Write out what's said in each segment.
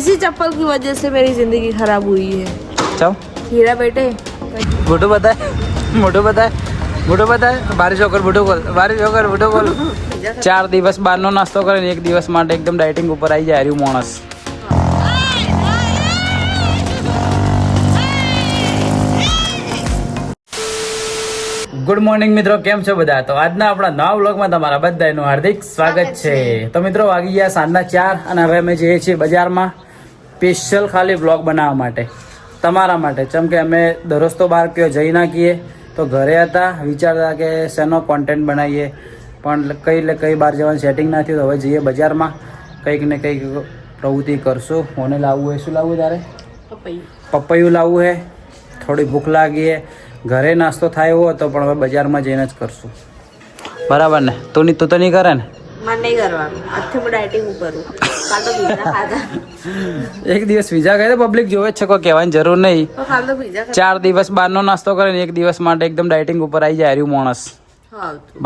इसी चप्पल की वजह से मेरी जिंदगी खराब हुई है। जाओ हीरा बेटे मोटू बताए बारिश होकर बूढ़ो बोल 4 દિવસ બહારનો નાસ્તો કરે ને 1 દિવસ માટે એકદમ ડાયટિંગ ઉપર આવી જાય રહ્યું માણસ. ગુડ મોર્નિંગ મિત્રો, કેમ છો બધા? તો આજના આપણા નવા વ્લોગમાં તમારા બધાનું હાર્દિક સ્વાગત છે. તો મિત્રો વાગી ગયા સાંજના 4 અને હવે અમે જઈએ છીએ બજારમાં સ્પેશિયલ ખાલી વ્લોગ બનાવવા માટે, તમારા માટે. જેમ કે અમે દરરોજ તો બહાર કયો જઈ નાખીએ, તો ઘરે હતા વિચારતા કે શેનો કોન્ટેન્ટ બનાવીએ, પણ કઈ બહાર જવાનું સેટિંગ ના થયું. તો હવે જઈએ બજારમાં, કંઈક ને કંઈક પ્રવૃત્તિ કરશું. મને લાવવું હોય, શું લાવવું તારે? પપૈયું લાવવું હે. થોડી ભૂખ લાગી હે, ઘરે નાસ્તો થાય એવો હતો, પણ હવે બજારમાં જઈને જ કરશું. બરાબર ને? તું તો નહીં કરે ને? મને નહીં કરવાનું. આજથી હું ડાયટિંગ ઉપર છું. કાલ તો પીઝા ખાધા. એક દિવસ પીઝા ખાય તો પબ્લિક જોવે જ છે, કોઈ કહેવાની જરૂર નહીં. તો કાલ તો પીઝા 4 દિવસ બહારનો નાસ્તો કરે ને 1 દિવસ માટે એકદમ ડાયટિંગ ઉપર આવી જાય રહ્યું માણસ.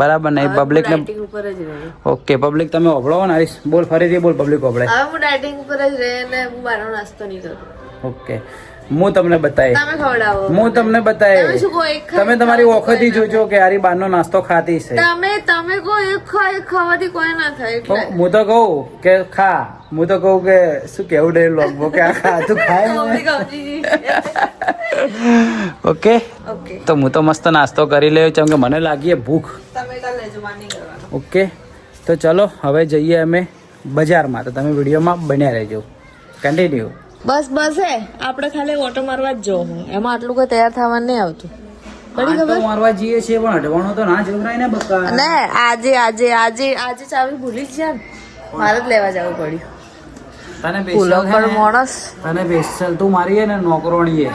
બરાબર ને? પબ્લિક ને ડાયટિંગ ઉપર જ રહે. ઓકે, પબ્લિક તમે ઓભળો ને. હરીશ બોલ, ફરીથી બોલ, પબ્લિક ઓભળે. હવે હું ડાયટિંગ ઉપર જ રહે ને હું બહારનો નાસ્તો નહીં કરું. ઓકે, હું તમને બતાય, તમે ખવડાવો. હું તમને બતાય. તમે શું કહો? એક ખાઈ તમે તમારી ઓખથી જોજો કે આરી બહારનો નાસ્તો ખાતી છે. તમે કહો એક ખાઈ, ખાવાથી કોઈ ના થાય એટલે. હું તો કહું કે ખા, હું તો કહું કે શું કેવું ડે લોકો કે આ ખા તું ખાય. ઓકે ઓકે, તો હું તો મસ્ત નાસ્તો કરી લઉં કેમ કે મને લાગી ભૂખ. તમે કાલ લેજો, માર નહીં કરવાનું. ઓકે, તો ચલો હવે જઈએ અમે બજારમાં. તો તમે વિડીયોમાં બન્યા રહેજો. કન્ટિન્યુ. બસ હે આપણે ખાલી ઓટો મારવા જ જો એમાં આટલું કોઈ તૈયાર થવાનું નહીં આવતું. પડી ખબર? મારવા જઈએ છીએ પણ અડવાનો તો ના જવરાય ને બકા. ને આજે ચાવી ભૂલી જ જા. મારે જ લેવા જવું પડ્યું. તને ભૂલો પણ માણસ. તને સ્પેશિયલ તું મારી હે ને નોકરોણી હે.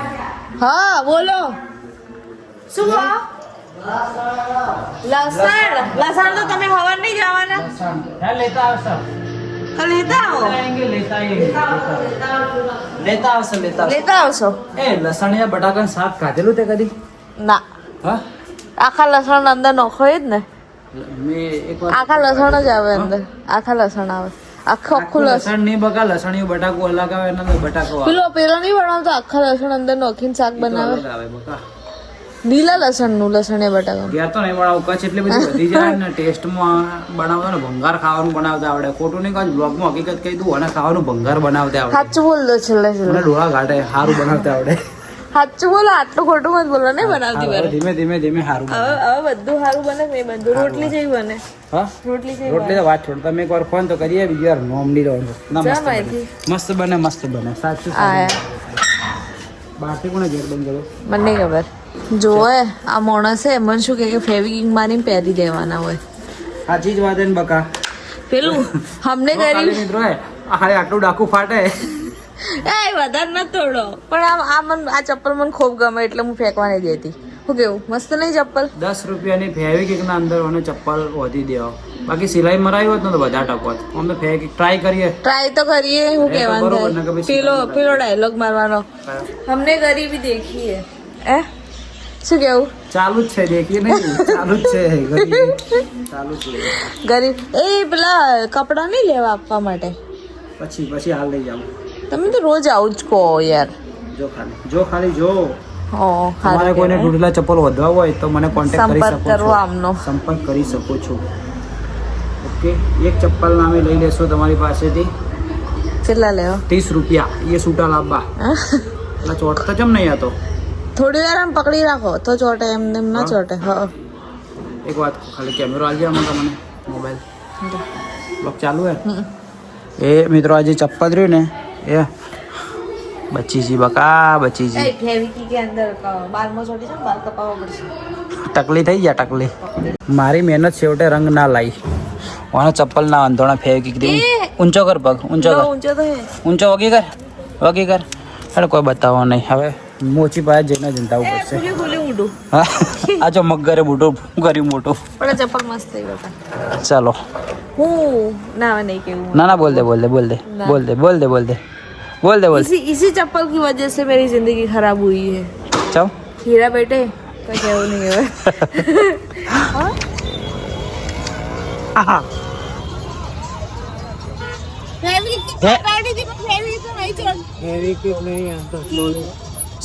હા બોલો, શું કહો? લસણ તો તમે હવાર નહીં જવાના. હે લેતા આવશે. લેતા આવો. લેતા આવશો. એ લસણિયા બટાકાનું શાક ખાધેલું તે કદી? ના, હા, આખા લસણ અંદર નોખો જ ને. મેં એકવાર આખા લસણ જ આવે અંદર. આખા લસણ આવે. આખું લસણ. લસણ નહીં બકા, લસણિયું બટાકું અલગ આવે ને બટાકો પેલો નહીં બનાવતો આખા લસણ અંદર નોખીને શાક બનાવે. આવે બકા. લીલા લસણ નું લસણ એ બટાકા. ગયા તો નહીં બનાવું, કચ્છ એટલી બધી વધી જાય ને ટેસ્ટમાં બનાવતા ને ભંગાર ખાવાનું બનાવતા આવડે. ખોટું નહીં કહું, બ્લોગમાં હકીકત કહી દઉં, અને ખાવાનું ભંગાર બનાવતા આવડે. સાચું બોલ દો છેલ્લે મને ડોળા ઘાટે સારું બનાવતા આવડે. સાચું બોલો, આટલું ખોટું મત બોલો. નહીં બનાવતી હવે ધીમે સારું બને. હવે બધું સારું બને કે નહીં બધું? રોટલી જેવી બને. હા, રોટલી જેવી રોટલી તો વાત છોડ. તમે એકવાર ફોન તો કરીએ, બીજી વાર નોમ નહીં રહેવાનું. ના, જા મસ્ત બને. માહિતી. મસ્ત બને સાચું. બહારથી કોને ગેર બંધ કર્યો? મને નહીં ખબર. જોવે આ માણસ છે મને શું કે ફેવિકિંગ મારીને પહેરી દેવાના હોય. સાચી જ વાત હે ને બકા. પેલું અમને કરી મિત્રો હે હારે આટલું ડાકુ ફાટે. એ વધારે ન તોડો, પણ આ ચપ્પલ મને ખૂબ ગમે એટલે હું ફેંકવા નહીં દેતી. શું કેવું? મસ્ત નહીં ચપ્પલ? 10 રૂપિયાની ફેવિકિક ના અંદર મને ચપ્પલ વધી દેવા. બાકી સિલાઈ મરાવી હોત ને તો બધા ટકોત. અમે ફેવિકિક ટ્રાય કરીએ. ટ્રાય તો કરીએ. શું કહેવાનું થાય? પેલો ડાયલોગ મારવાનો, हमने गरीबી देखी है. શું કેવું? ચાલુ જ છે, દેખીએ નહીં, ચાલુ જ છે ચાલુ છે. ગરીબ એ પેલા કપડા નહીં લેવા આપવા માટે પછી હાલ લઈ જાઉં. તમે તો રોજ આવું જ કહો યાર. જો ખાલી ઓ તમારે કોઈને તૂટેલા ચપ્પલ વધવા હોય તો મને કોન્ટેક્ટ કરી સંપર્ક શકો કરવો આમનો. સંપર્ક કરી શકો છો. ઓકે, એક ચપ્પલ ના અમે લઈ લેશો તમારી પાસેથી. કેટલા લેવા? 30 રૂપિયા. એ સૂટા લાવવા એટલે ચોટ તો જમ નહીં હતો. થોડી વાર આમ પકડી રાખો તો ચોટે, એમ ના ચોટે. હા, એક વાત ખાલી કેમેરો આવી જાય તમને મોબાઈલ બ્લોક ચાલુ હે. એ મિત્રો આજે ચપ્પલ રહ્યું ને એ બચી બકા બચી ફેવિકી કે અંદર બાલમાં ચોટી છે, બાલ કપાવવા પડશે. ટકલી થઈ ગયા ટકલી. મારી મહેનત છેવટે રંગ ના લાવી. વાના ચપ્પલ ના અંધોણા ફેવિક દી. ઊંચો કર પગ, ઊંચો કર. ઊંચો તો હે. ઊંચો વગી કર. અરે કોઈ બતાવો નહીં. હવે મોચી પાસે જઈને જંતાવું પડશે. ખુલી ઊંડું. હા, આ જો મગરે બુટું કર્યું મોટું. પણ ચપ્પલ મસ્ત થઈ બતા. ચાલો. હું ના નહીં કેવું. ના બોલ દે. इसी चप्पल की वजह से मेरी जिंदगी खराब हुई है. ચાલ हीरा बेटे कोई कहવું નહીં હવે. આહા ફેવિક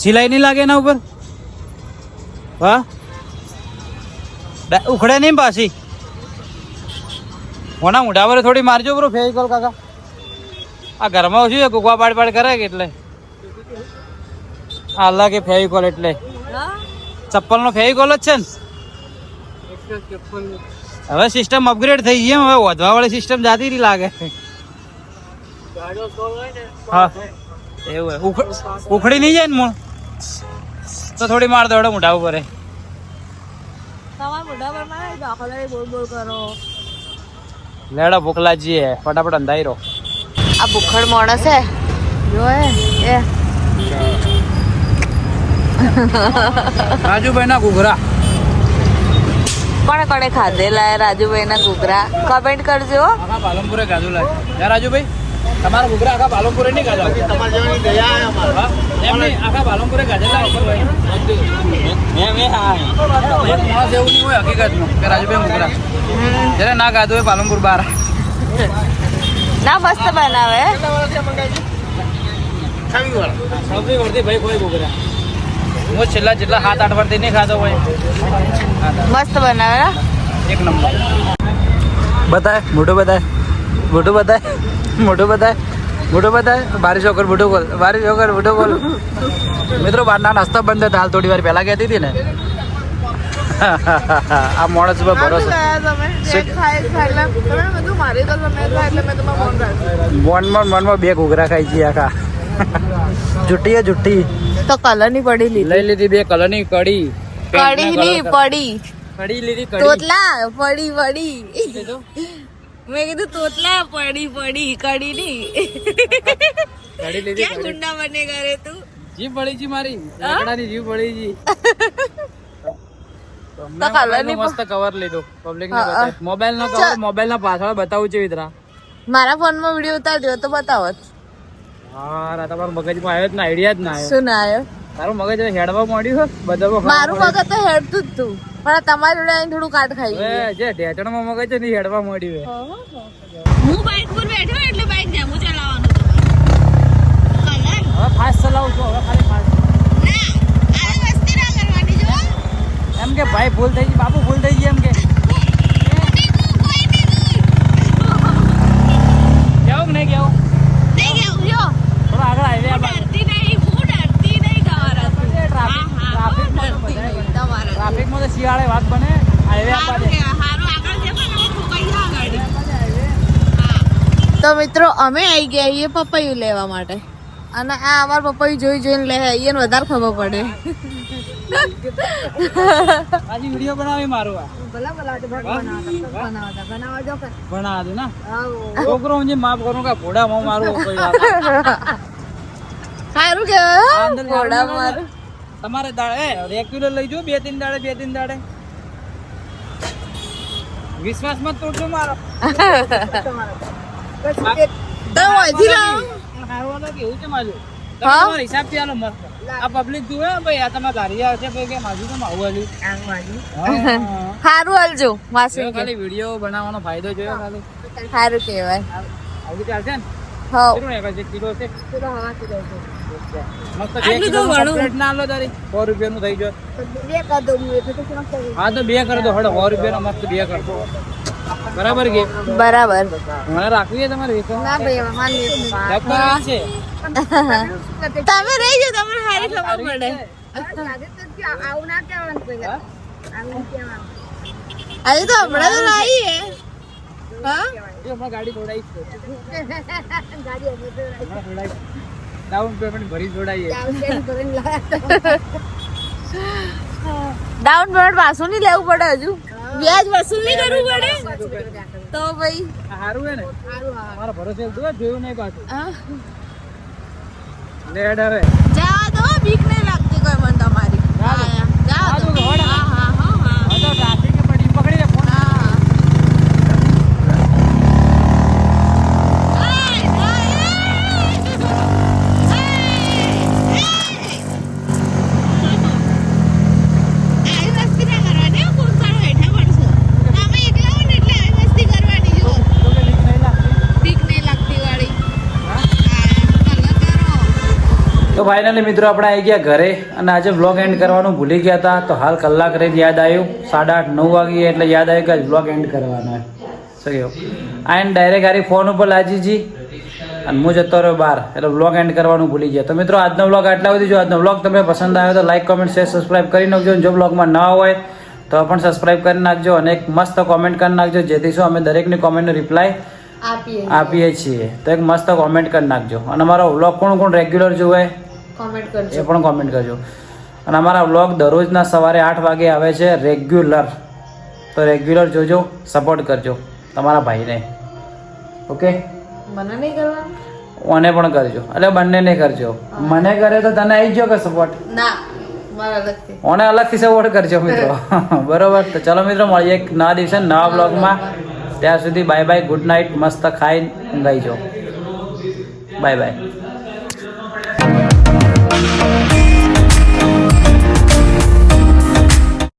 સિલાઈ નહીં લાગે એના ઉપર? હા, ઉખડે નહીં પાછી? ઓના મોઢા પર થોડી મારજો બ્રો ફેવિકોલ કાકા. આ ઘરમાં શું છે કુકવા પાડ કરે કે એટલે આ લાગે ફેવિકોલ એટલે ચપ્પલ નો ફેવિકોલ જ છે ને. હવે સિસ્ટમ અપગ્રેડ થઈ ગઈ, હવે વધવા વાળી સિસ્ટમ જાતી રહી લાગે. હા એવું ઉખડી નહીં જાય ને મૂળ તો થોડી માર દોડો મોઢા ઉપર. લેડો ભૂખલા જઈએ ફટાફટ અંધાઈ રહો. આ ભૂખડ માણસ હે જો એ રાજુભાઈ ના ઘૂઘરા કોણે કોણે ખાધેલા રાજુભાઈ ના ઘૂઘરા? કમેન્ટ કરજો. આખા પાલનપુરે ખાધુલા છે રાજુભાઈ. તમારા ઘૂઘરા આખા પાલનપુરે નહીં ખાધા? એમ નહીં, આખા પાલનપુરે ખાધેલા એવું નહીં હોય હકીકતમાં કે રાજુભાઈ ઘૂઘરા જ્યારે ના ખાધું હોય પાલનપુર બહાર ના મસ્ત બનાવે. સૌથી વર્તી ભાઈ કોઈ ઘૂઘરા હું છેલ્લા જેટલા 7-8 વર્ષથી નહીં ખાધો હોય. મસ્ત બનાવે ને એક નંબર. બતાય મોઢું બતાય, મોઢું બતાય, મોઢું બતાય, મોઢું બતાય. બારીશ વગર મોઢું બોલ, બારીશ વગર મોઢું બોલ. મિત્રો બહારના નાસ્તા બંધ હતા હાલ થોડી વાર પહેલા કહેતી હતી ને. આ માણસ પર ભરોસો. મોનમાં બે ઘૂઘરા ખાઈ છીએ આખા. જુઠ્ઠી જુઠ્ઠી તો કલર ની પડી લીધી. લઈ લીધી બે કલર ની કડી. કડી ની પડી, કડી લીધી. કડી તોતલા પડી પડી. મેં કીધું તોતલા પડી પડી કડી ની. કડી લીધી. ક્યાં ગુંડા બને કરે તું? જીભ પડી જી મારી, લાકડાની જીભ પડી જી. તો કલર ની મસ્ત કવર લીધો પબ્લિક ને બતાય. મોબાઈલ નો કવર, મોબાઈલ ના પાછળ બતાવું છે વિતરા. મારા ફોન માં વિડિયો ઉતારજો તો બતાવો. હા તમારું મગજમાં આવ્યો જ ના, આઈડિયા જ ના આવ્યો. શું ના આવ્યો? તારું મગજ હેડવા માંડ્યું બદલવા. મારું મગજ તો હેડતું જ તું, પણ તમારી જોડે આઈને થોડું કાટ ખાઈ ગયું. જે ઢેચણમાં મગજ છે ને હેડવા માંડ્યું. હું બાઇક પર બેઠો એટલે બાઇક જેમું ચલાવવાનું. હવે ફાસ્ટ ચલાવું છું, હવે ખાલી ફાસ્ટ. એમ કે ભાઈ ભૂલ થઈ ગઈ, બાપુ ભૂલ થઈ ગઈ એમ કે. કેવું નહીં કેવું? થોડો આગળ હાઈવે ટ્રાફિકમાં તો શિયાળે વાત બને. હાઈવે તો મિત્રો અમે આવી ગયા છીએ પપૈયું લેવા માટે, અને આ અમાર પપૈયું જોઈને લે એને વધારે ખબર પડે. આજે વિડિયો બનાવી મારું આ ભણા દે ના છોકરો હું માફ કરું કે ઘોડા માં મારું કોઈ વાત સારું કેવાય ઘોડા મારું. તમારે દાડે રેગ્યુલર લઈ જો 2-3 દાડે વિશ્વાસ મત તોડજો મારો. તો વધી લાવ હારવાનો કેવું છે મારું તમારો હિસાબ થી આલો મસ્ત. આ પબ્લિક જુએ ભાઈ આ તમાર ગાડી આવે છે ભાઈ કે માજુ તો આવું આલ્યું. સારું હાલજો માસી. ખાલી વિડિયો બનાવવાનો ફાયદો જોયો ખાલી. સારું કેવાય. આવું ચાલશે ને? હા કેટલું ને 1 કિલો છે? મસ્ત 2 આટલું કિલો તો ઘણું. પ્લેટ ના લો તારી 100 રૂપિયાનું થઈ ગયો. બે કર દો. હા તો 2 કરી દો હડો 100 રૂપિયાનો મસ્ત 2 કર દો. બરાબર કે બરાબર. મને રાખવી છે તમારે વેચો? ના ભાઈ માની છે તમે રહી જાઓ, તમને સારી ખબર પડે. આજે તો હમણાં તો લાવીએ. હા એ હમણાં ગાડી દોડાઈ ડાઉન પેમેન્ટ ભરી દોડાઈએ. ડાઉન પેમેન્ટ પાછું નહીં લેવું પડે, હજુ વ્યાજ વસૂલ નહીં કરવું પડે તો ભાઈ સારું હે ને? મારા ભરોસે જોયું નહીં પાછું. લે ડરે જવા દો, બીક નહીં લાગતી કોઈ મને તમારી. જવા દો. હા હા હા ટ્રાફિક પડી પકડી લે ફોન. તો ફાઇનલી મિત્રો આપણે આવી ગયા ઘરે અને આજે વ્લોગ એન્ડ કરવાનું ભૂલી ગયા હતા. તો હાલ કલાક રહીને યાદ આવ્યું, 8:30 9 વાગી એટલે યાદ આવ્યું કે વ્લોગ એન્ડ કરવાનો હોય. શું કહ્યું? આઈને ડાયરેક્ટ આરી ફોન ઉપર લાજીજી અને હું જતો રહ્યો બહાર, એટલે વ્લોગ એન્ડ કરવાનું ભૂલી ગયા. તો મિત્રો આજનો વ્લોગ આટલા સુધી. જો આજનો વ્લોગ તમને પસંદ આવ્યો તો લાઈક કોમેન્ટ શેર સબસ્ક્રાઈબ કરી નાખજો. જો વ્લોગમાં ન હોય તો પણ સબસ્ક્રાઈબ કરી નાખજો અને એક મસ્ત કોમેન્ટ કરી નાખજો, જેથી શું અમે દરેકની કોમેન્ટનો રિપ્લાય આપીએ છીએ. તો એક મસ્ત કોમેન્ટ કરી નાખજો. અને અમારો વ્લોગ કોણ રેગ્યુલર જોવે કોમેન્ટ કરજો, એ પણ કોમેન્ટ કરજો. અને અમારા વ્લોગ દરરોજના સવારે 8 વાગે આવે છે રેગ્યુલર. તો રેગ્યુલર જોજો, સપોર્ટ કરજો તમારા ભાઈને. ઓકે, મને નહીં કરવાનું, ઓને પણ કરજો, એટલે બંનેને કરજો. મને કરે તો તને આવી ગયો કે સપોર્ટ? ના, મારા અલગથી, ઓને અલગથી સપોર્ટ કરજો મિત્રો. બરોબર. તો ચલો મિત્રો, મળીએ એક નવા દિવસે નવા બ્લોગમાં. ત્યાં સુધી બાય બાય, ગુડ નાઇટ. મસ્ત ખાઈને ઊંઘાઈ જાઓ. Bye bye.